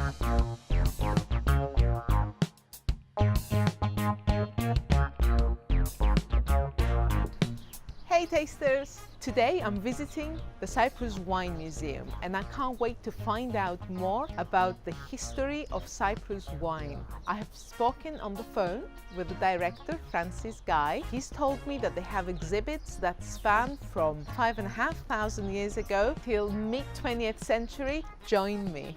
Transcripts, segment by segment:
Hey tasters! Today I'm visiting the Cyprus Wine Museum and I can't wait to find out more about the history of Cyprus wine. I have spoken on the phone with the director, Francis Guy. He's told me that they have exhibits that span from 5,500 years ago till mid-20th century. Join me.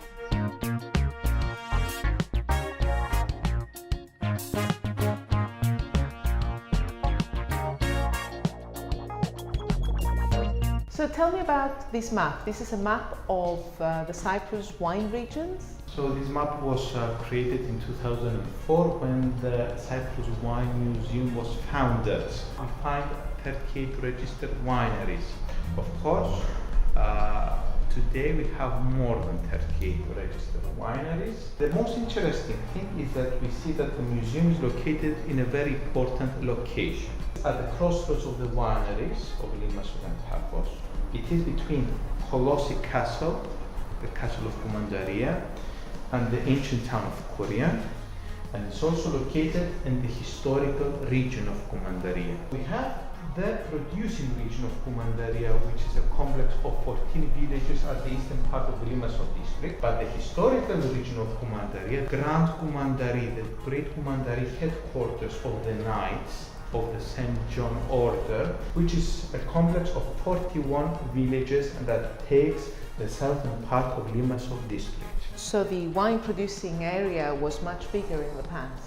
So tell me about this map. This is a map of the Cyprus wine regions. So this map was created in 2004 when the Cyprus Wine Museum was founded. We find 38 registered wineries. Of course, today we have more than 38 registered wineries. The most interesting thing is that we see that the museum is located in a very important location. At the crossroads of the wineries of Limassol and Paphos. It is between Colossi Castle, the castle of Commandaria, and the ancient town of Korea, and it's also located in the historical region of Commandaria. We have the producing region of Commandaria, which is a complex of 14 villages at the eastern part of the Limassol district, but the historical region of Commandaria, Grand Commandaria, the Great Commandaria headquarters of the Knights of the St. John Order, which is a complex of 41 villages that takes the southern part of Limassol district. So the wine producing area was much bigger in the past.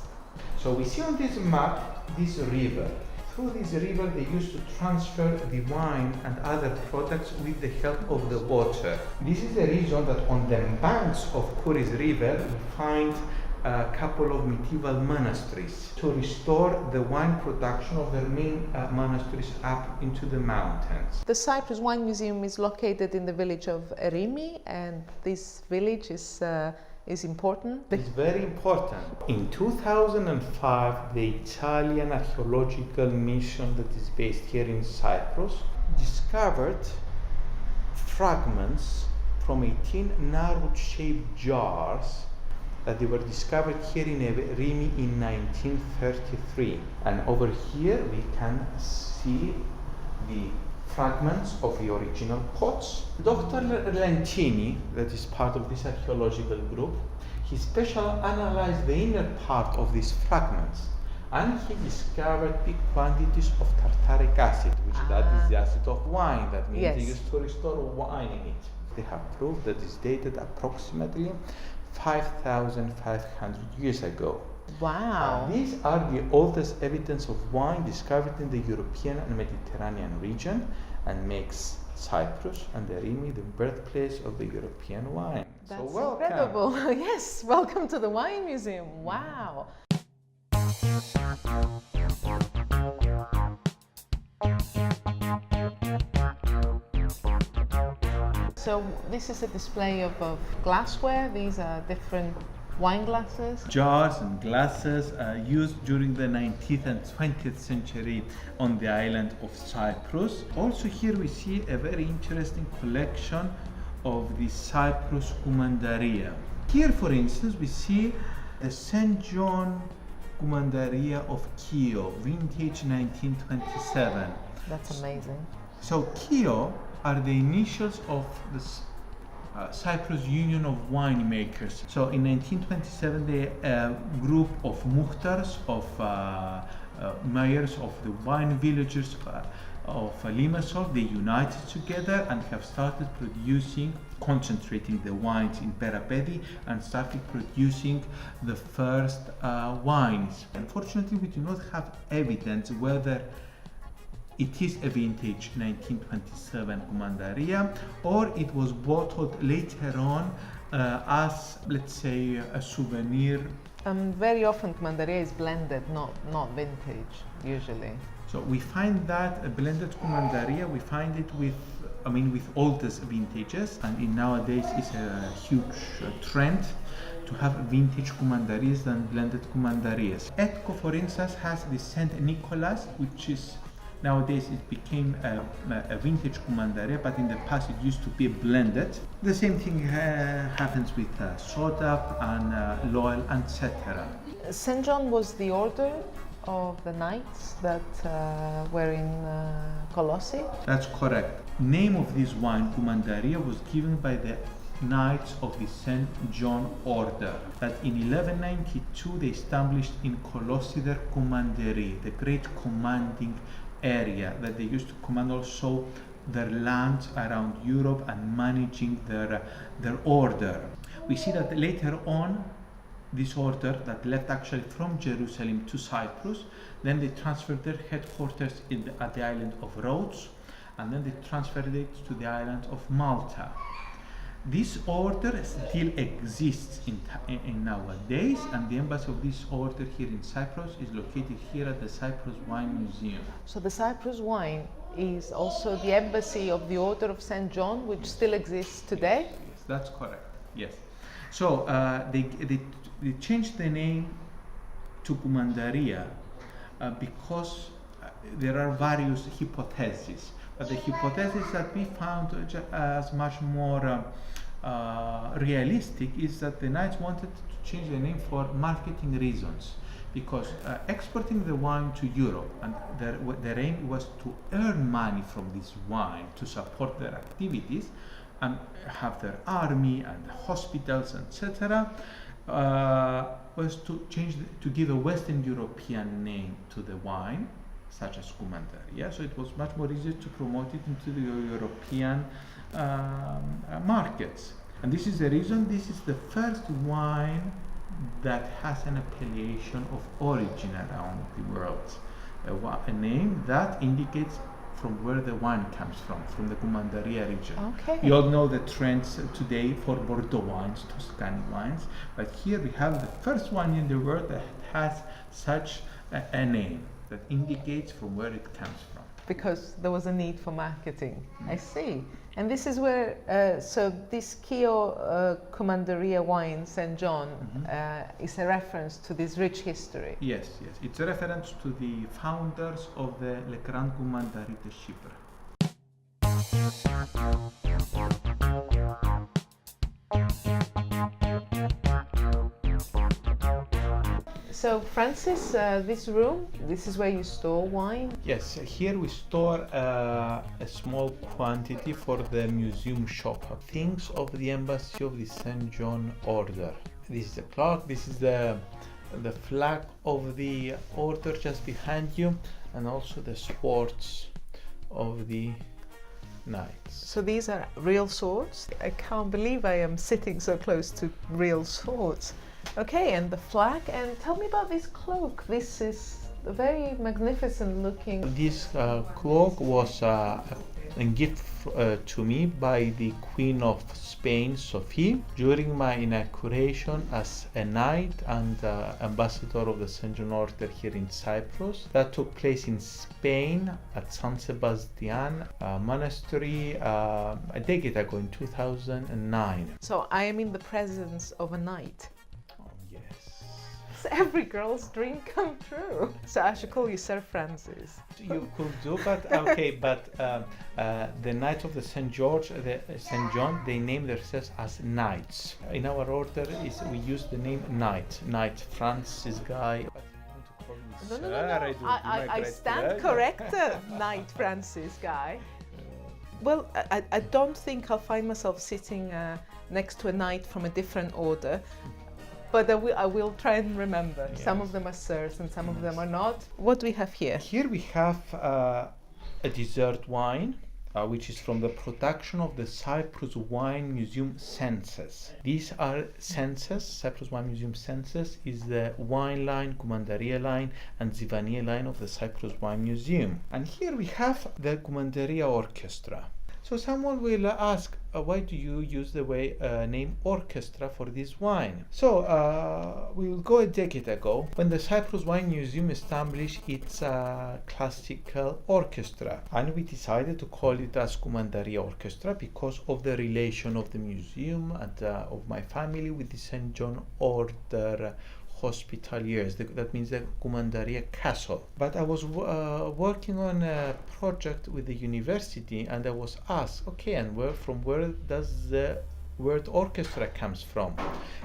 So we see on this map this river. Through this river they used to transfer the wine and other products with the help of the water. This is the reason that on the banks of Kouris River we find a couple of medieval monasteries to restore the wine production of their main monasteries up into the mountains. The Cyprus Wine Museum is located in the village of Erimi, and this village is important. It's very important. In 2005, the Italian archaeological mission that is based here in Cyprus discovered fragments from 18 narrow-shaped jars that they were discovered here in Erimi in 1933. And over here we can see the fragments of the original pots. Dr. Lentini, that is part of this archaeological group, he specially analyzed the inner part of these fragments, and he discovered big quantities of tartaric acid, which that is the acid of wine. That means they used to restore wine in it. They have proved that it's dated approximately 5,500 years ago. Wow! These are the oldest evidence of wine discovered in the European and Mediterranean region, and makes Cyprus and Erimi the birthplace of the European wine. That's so welcome. Incredible! Yes, welcome to the Wine Museum. Wow! So this is a display of glassware. These are different wine glasses. Jars and glasses used during the 19th and 20th century on the island of Cyprus. Also here we see a very interesting collection of the Cyprus Commandaria. Here, for instance, we see the St. John Commandaria of Kio, vintage 1927. That's amazing. So Kio are the initials of the Cyprus Union of Winemakers. So in 1927, a group of muhtars, of mayors of the wine villages of Limassol, they united together and have started concentrating the wines in Perapedi and started producing the first wines. Unfortunately, we do not have evidence whether it is a vintage 1927 Commandaria or it was bottled later on as, let's say, a souvenir. Very often Commandaria is blended, not vintage, usually. So we find that a blended Commandaria, we find it with oldest vintages, and nowadays it's a huge trend to have vintage Commandarias than blended Commandarias. Etco, for instance, has the Saint Nicholas, which is Nowadays it became a vintage Commandaria, but in the past it used to be blended. The same thing happens with soda and Loyal, etc. St. John was the order of the knights that were in Colossae? That's correct. Name of this wine, Commandaria, was given by the Knights of the St. John Order, that in 1192 they established in Colossae their Commandery, the great commanding area that they used to command also their lands around Europe and managing their order. We see that later on, this order that left actually from Jerusalem to Cyprus, then they transferred their headquarters at the island of Rhodes, and then they transferred it to the island of Malta. This order still exists in nowadays, and the embassy of this order here in Cyprus is located here at the Cyprus Wine Museum. So the Cyprus wine is also the embassy of the Order of St. John, which still exists today? Yes, that's correct. Yes. So they changed the name to Commandaria because there are various hypotheses. But the hypothesis that we found as much more realistic is that the knights wanted to change the name for marketing reasons, because exporting the wine to Europe, and their aim was to earn money from this wine to support their activities and have their army and hospitals, etc. Was to give a Western European name to the wine, such as Commandaria. So it was much more easier to promote it into the European markets. And this is the reason this is the first wine that has an appellation of origin around the world. A name that indicates from where the wine comes from the Commandaria region. Okay. We all know the trends today for Bordeaux wines, Tuscany wines, but here we have the first wine in the world that has such a name that indicates from where it comes from. Because there was a need for marketing. I see. And this is where, so this Kio Commandaria wine, St. John, is a reference to this rich history. Yes, yes. It's a reference to the founders of the Le Grand Commandarie de Chypre. So Francis, this room, this is where you store wine? Yes, here we store a small quantity for the museum shop. Things of the embassy of the St. John Order. This is the clock, this is the flag of the order just behind you, and also the swords of the knights. So these are real swords? I can't believe I am sitting so close to real swords. Okay, and the flag, and tell me about this cloak. This is very magnificent looking. This cloak was a gift to me by the Queen of Spain, Sophie, during my inauguration as a knight and ambassador of the St. John Order here in Cyprus. That took place in Spain at San Sebastian monastery a decade ago in 2009. So I am in the presence of a knight. Every girl's dream come true. So I should call you Sir Francis. You could do, but okay, but the Knights of the St. John, they name themselves as knights. In our order, we use the name Knight Francis Guy. No. I stand corrected, Knight Francis Guy. Well, I don't think I'll find myself sitting next to a knight from a different order. But I will try and remember. Yes. Some of them are sirs and some of them are not. What do we have here? Here we have a dessert wine, which is from the production of the Cyprus Wine Museum census. These are census. Cyprus Wine Museum census is the wine line, Commandaria line, and Zivania line of the Cyprus Wine Museum. And here we have the Commandaria Orchestra. So someone will ask, why do you use the name Orchestra for this wine? So we will go a decade ago when the Cyprus Wine Museum established its classical orchestra, and we decided to call it as Commandaria Orchestra because of the relation of the museum and of my family with the St. John Order hospitaliers. That means the Commandaria castle. But I was working on a project with the university, and I was asked, okay, and from where does the word orchestra comes from?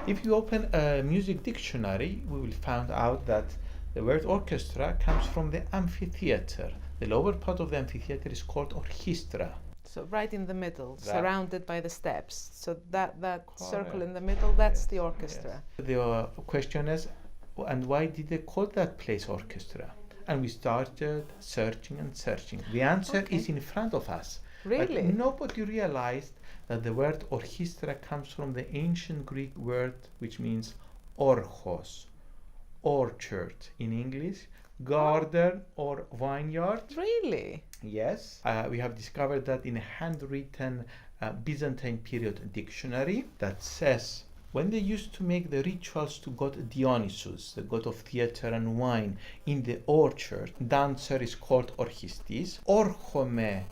If you open a music dictionary, we will find out that the word orchestra comes from the amphitheater. The lower part of the amphitheater is called orchestra. So right in the middle, That- surrounded by the steps. So that circle in the middle, that's the orchestra. Yes. The question is, and why did they call that place orchestra? And we started searching and searching. The answer Okay. is in front of us. Really? But nobody realized that the word orchestra comes from the ancient Greek word which means orchos, orchard in English, garden or vineyard. Really? Yes, we have discovered that in a handwritten Byzantine period dictionary that says when they used to make the rituals to god Dionysus, the god of theater and wine, in the orchard, dancer is called orchistis, orchome,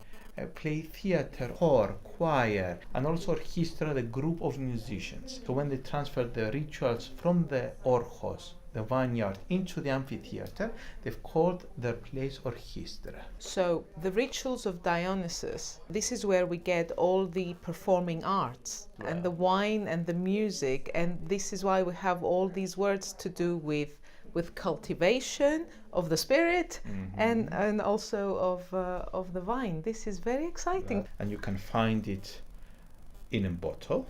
play theater, hor, choir, and also orchestra, the group of musicians. So when they transferred the rituals from the orchos, the vineyard, into the amphitheater, they've called their place orchestra. So the rituals of Dionysus, this is where we get all the performing arts and the wine and the music, and this is why we have all these words to do with cultivation of the spirit and also of the vine. This is very exciting. And you can find it in a bottle,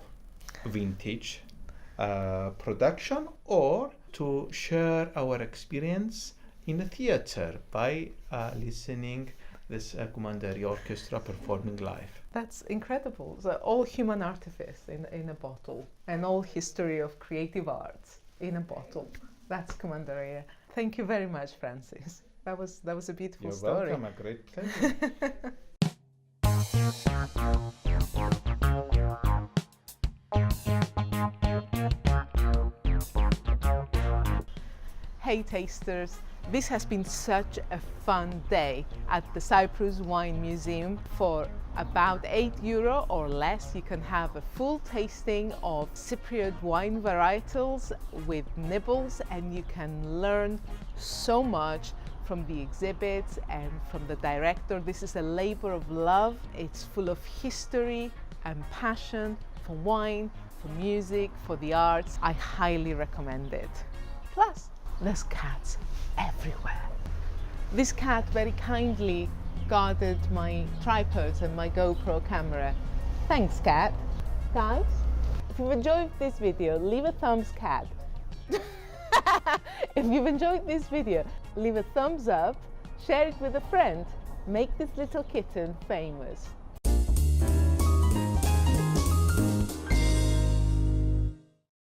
vintage production, or to share our experience in a theater by listening this Commandaria Orchestra performing live. That's incredible. So all human artifice in a bottle, and all history of creative arts in a bottle. That's Commandaria. Thank you very much, Francis. That was a beautiful You're story. welcome, a great pleasure. Hey tasters, this has been such a fun day at the Cyprus Wine Museum. For about €8 or less, you can have a full tasting of Cypriot wine varietals with nibbles, and you can learn so much from the exhibits and from the director. This is a labor of love. It's full of history and passion for wine, for music, for the arts. I highly recommend it. Plus, there's cats everywhere. This cat very kindly guarded my tripod and my GoPro camera. Thanks, cat. Guys, if you've enjoyed this video, leave a thumbs cat. If you've enjoyed this video, leave a thumbs up, share it with a friend, make this little kitten famous.